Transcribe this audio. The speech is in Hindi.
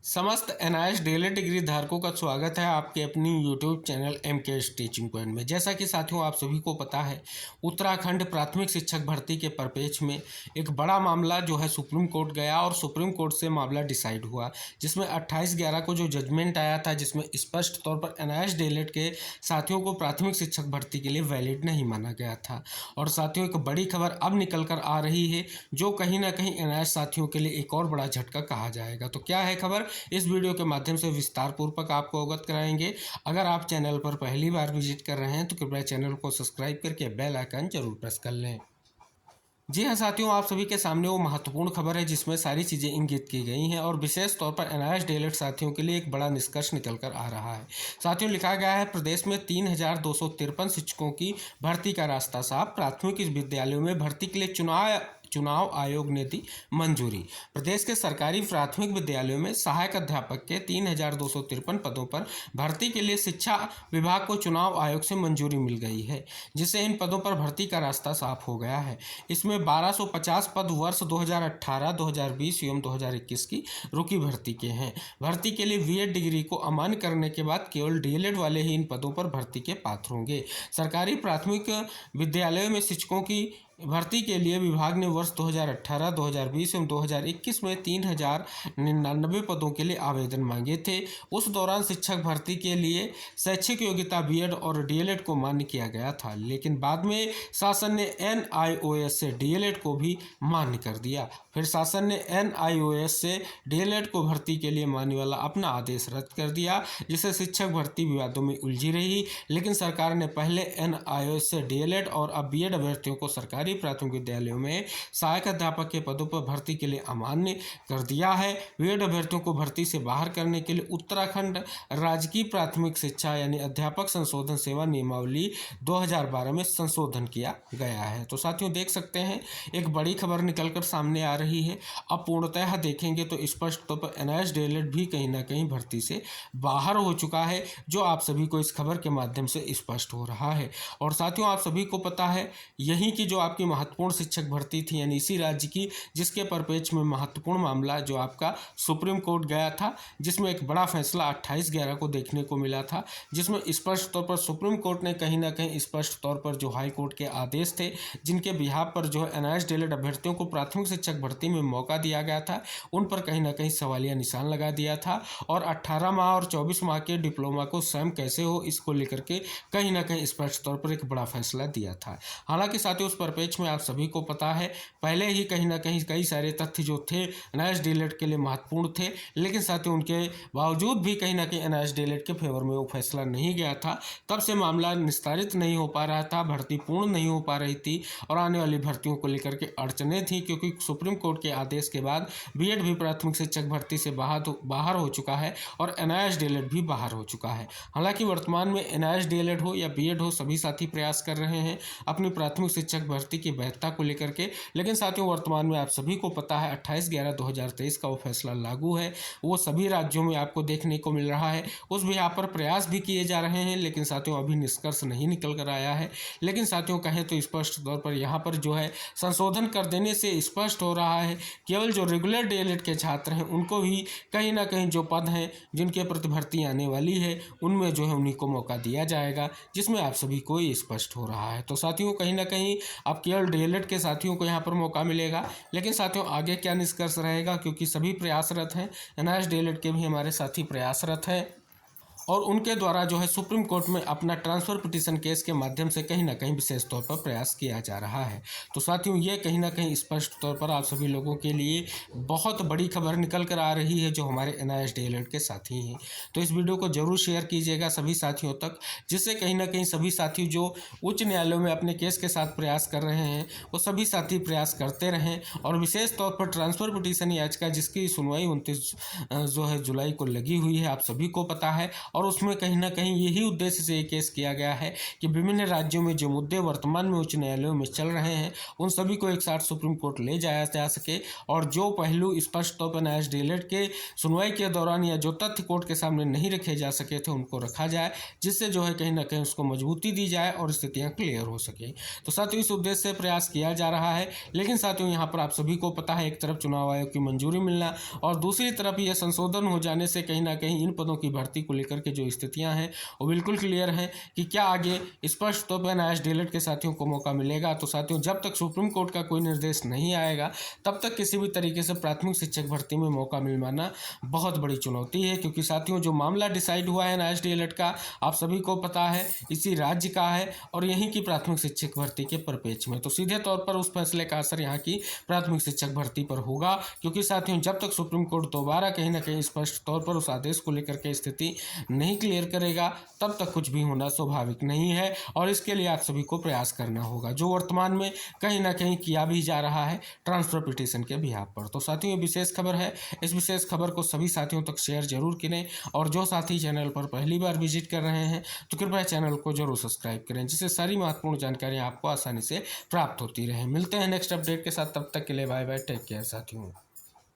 समस्त एनआईएस डीएलएड डिग्री धारकों का स्वागत है आपके अपनी YouTube channel MK teaching point में। जैसा कि साथियों आप सभी को पता है, उत्तराखंड प्राथमिक शिक्षक भर्ती के परिप्रेक्ष्य में एक बड़ा मामला जो है सुप्रीम कोर्ट गया और सुप्रीम कोर्ट से मामला डिसाइड हुआ, जिसमें 28/11 को जो जजमेंट आया था, जिसमें स्पष्ट तौर पर एनआईएस डीएलएड के साथियों को प्राथमिक शिक्षक भर्ती के लिए वैलिड नहीं माना गया था। और साथियों एक बड़ी खबर अब निकल कर आ रही है जो कहीं ना कहीं एनआईएस साथियों के लिए एक और बड़ा झटका कहा जाएगा। तो क्या है खबर, इस वीडियो के माध्यम से विस्तार पूर्वक आपको अवगत कराएंगे। अगर आप चैनल पर पहली बार विजिट कर रहे हैं तो कृपया चैनल को सब्सक्राइब करके बेल आइकन जरूर प्रेस कर लें। जी हाँ साथियों, आप सभी के सामने वो महत्वपूर्ण खबर है जिसमें सारी चीज़ें इंगित की गई हैं और विशेष तौर पर एनआईएस डीएलएड साथियों के लिए एक बड़ा निष्कर्ष निकल कर आ रहा है। साथियों लिखा गया है, प्रदेश में 3253 शिक्षकों की भर्ती का रास्ता साफ, प्राथमिक विद्यालयों में भर्ती के लिए चुनाव आयोग ने दी मंजूरी। प्रदेश के सरकारी प्राथमिक विद्यालयों में सहायक अध्यापक के 3253 पदों पर भर्ती के लिए शिक्षा विभाग को चुनाव आयोग से मंजूरी मिल गई है, जिससे इन पदों पर भर्ती का रास्ता साफ हो गया है। इसमें 1250 पद वर्ष 2018, 2020 एवं 2021 की रुकी भर्ती के हैं। भर्ती के लिए बीएड डिग्री को अमान्य करने के बाद केवल डीएलएड वाले ही इन पदों पर भर्ती के पात्र होंगे। सरकारी प्राथमिक विद्यालयों में शिक्षकों की भर्ती के लिए विभाग ने वर्ष 2018, 2020 एवं 2021 में 3099 पदों के लिए आवेदन मांगे थे। उस दौरान शिक्षक भर्ती के लिए शैक्षिक योग्यता बीएड और डीएलएड को मान्य किया गया था, लेकिन बाद में शासन ने एनआईओएस से डीएलएड को भी मान्य कर दिया। फिर शासन ने एनआईओएस से डीएलएड को भर्ती के लिए मान्य वाला अपना आदेश रद्द कर दिया, जिससे शिक्षक भर्ती विवादों में उलझी रही। लेकिन सरकार ने पहले एनआईओएस से डीएलएड और अब बीएड अभ्यर्थियों को सरकारी प्राथमिक विद्यालयों में सहायक अध्यापक के पदों पर भर्ती के लिए अमान्य कर दिया है। बीएड अभ्यर्थियों को भर्ती से बाहर करने के लिए उत्तराखंड राजकीय प्राथमिक शिक्षा यानी अध्यापक संशोधन सेवा नियमावली 2012 में संशोधन किया गया है। तो साथियों देख सकते हैं एक बड़ी खबर निकलकर सामने आ रही है। अब पूर्णतः देखेंगे तो स्पष्ट तौर पर एनआईएस डीएलएड भी कहीं ना कहीं भर्ती से बाहर हो चुका है, जो आप सभी को इस खबर के माध्यम से स्पष्ट हो रहा है। और साथियों आप सभी को पता है यही की जो आपकी महत्वपूर्ण शिक्षक भर्ती थी, यानी इसी राज्य की, जिसके परिप्रेक्ष्य में महत्वपूर्ण मामला जो आपका सुप्रीम कोर्ट गया था, जिसमें एक बड़ा फैसला 28/11 को देखने को मिला था, जिसमें स्पष्ट तौर पर सुप्रीम कोर्ट ने कहीं ना कहीं स्पष्ट तौर पर जो हाई कोर्ट के आदेश थे, जिनके बिहाफ पर जो है एनआईएस डीएलएड अभ्यर्थियों को प्राथमिक शिक्षक भर्ती में मौका दिया गया था, उन पर कहीं ना कहीं सवालिया निशान लगा दिया था। और 18 माह और 24 माह के डिप्लोमा को स्वयं कैसे हो, इसको लेकर के कहीं ना कहीं स्पष्ट तौर पर एक बड़ा फैसला दिया था। हालांकि साथियों उस परिप्रेक्ष्य में आप सभी को पता है पहले ही कहीं ना कहीं कई सारे तथ्य जो थे एनआईएस डीएलएड के लिए महत्वपूर्ण थे, लेकिन साथियों उनके बावजूद भी कहीं ना कहीं एनआईएस डीएलएड के फेवर में वो फैसला नहीं गया था। तब से मामला निस्तारित नहीं हो पा रहा था, भर्ती पूर्ण नहीं हो पा रही थी और आने वाली भर्तियों को लेकर के अड़चनें थी, क्योंकि सुप्रीम कोर्ट के आदेश के बाद बीएड भी प्राथमिक शिक्षक भर्ती से बाहर हो चुका है और एनआईएस डीएलएड भी बाहर हो चुका है। हालांकि वर्तमान में एनआईएस डीएलएड हो या बीएड हो, सभी साथी प्रयास कर रहे हैं अपनी प्राथमिक शिक्षक भर्ती की वैधता को लेकर के। लेकिन साथियों वर्तमान में आप सभी को पता है 28/11/2023 का वो फैसला लागू है, वो सभी राज्यों में आपको देखने को मिल रहा है। उस भी यहाँ पर प्रयास भी किए जा रहे हैं, लेकिन साथियों अभी निष्कर्ष नहीं निकल कर आया है। लेकिन साथियों कहें तो स्पष्ट तौर पर यहाँ पर जो है संशोधन कर देने से स्पष्ट हो रहा है केवल जो रेगुलर डीएलएड के छात्र हैं उनको ही कहीं ना कहीं जो पद हैं जिनके प्रति भर्ती आने वाली है उनमें जो है उन्हीं को मौका दिया जाएगा, जिसमें आप सभी को स्पष्ट हो रहा है। तो साथियों कहीं ना कहीं अब केवल डीएलएड के साथियों को यहाँ पर मौका मिलेगा, लेकिन साथियों आगे क्या निष्कर्ष रहेगा, क्योंकि सभी प्रयासरत हैं, एनआईएस डीएलएड के भी हमारे साथी प्रयासरत हैं और उनके द्वारा जो है सुप्रीम कोर्ट में अपना ट्रांसफ़र पिटीशन केस के माध्यम से कहीं ना कहीं विशेष तौर पर प्रयास किया जा रहा है। तो साथियों ये कहीं ना कहीं स्पष्ट तौर पर आप सभी लोगों के लिए बहुत बड़ी खबर निकल कर आ रही है जो हमारे एनआईएस डीएलएड के साथी हैं। तो इस वीडियो को जरूर शेयर कीजिएगा सभी साथियों तक, जिससे कहीं ना कहीं सभी साथी जो उच्च न्यायालयों में अपने केस के साथ प्रयास कर रहे हैं वो सभी साथी प्रयास करते रहें। और विशेष तौर पर ट्रांसफ़र पिटीशन याचिका जिसकी सुनवाई 29 जो है जुलाई को लगी हुई है, आप सभी को पता है, और उसमें कहीं ना कहीं यही उद्देश्य से ये केस किया गया है कि विभिन्न राज्यों में जो मुद्दे वर्तमान में उच्च न्यायालयों में चल रहे हैं उन सभी को एक साथ सुप्रीम कोर्ट ले जाया जा सके, और जो पहलू स्पष्ट तौर पर न्यायाधीश डीएलएड के सुनवाई के दौरान या जो तथ्य कोर्ट के सामने नहीं रखे जा सके थे उनको रखा जाए, जिससे जो है कहीं ना कहीं उसको मजबूती दी जाए और स्थितियां क्लियर हो सके। तो साथियों इस उद्देश्य से प्रयास किया जा रहा है। लेकिन साथियों यहाँ पर आप सभी को पता है, एक तरफ चुनाव आयोग की मंजूरी मिलना और दूसरी तरफ यह संशोधन हो जाने से कहीं ना कहीं इन पदों की भर्ती को लेकर के जो स्थितियां हैं वो बिल्कुल क्लियर है कि क्या आगे स्पष्ट तौर पर न्यायाधीश डीएलएड के साथियों को मौका मिलेगा। तो साथियों जब तक सुप्रीम कोर्ट का कोई निर्देश नहीं आएगा तब तक किसी भी तरीके से प्राथमिक शिक्षक भर्ती में मौका मिल पाना बहुत बड़ी चुनौती है, क्योंकि साथियों जो मामला डिसाइड हुआ है न्यायाधीश डीएलएड का आप सभी को पता है इसी राज्य का है और यहीं की प्राथमिक शिक्षक भर्ती के परिप्रेक्ष्य में, तो सीधे तौर पर उस फैसले का असर यहाँ की प्राथमिक शिक्षक भर्ती पर होगा। क्योंकि साथियों जब तक सुप्रीम कोर्ट दोबारा कहीं ना कहीं स्पष्ट तौर पर उस आदेश को लेकर के स्थिति नहीं क्लियर करेगा तब तक कुछ भी होना स्वाभाविक नहीं है, और इसके लिए आप सभी को प्रयास करना होगा, जो वर्तमान में कहीं ना कहीं किया भी जा रहा है ट्रांसफर पिटीशन के बिहाफ पर। तो साथियों विशेष खबर है, इस विशेष खबर को सभी साथियों तक शेयर जरूर करें, और जो साथी चैनल पर पहली बार विजिट कर रहे हैं तो कृपया चैनल को जरूर सब्सक्राइब करें, जिससे सारी महत्वपूर्ण जानकारियां आपको आसानी से प्राप्त होती रहे। मिलते हैं नेक्स्ट अपडेट के साथ, तब तक के लिए बाय बाय, टेक केयर साथियों।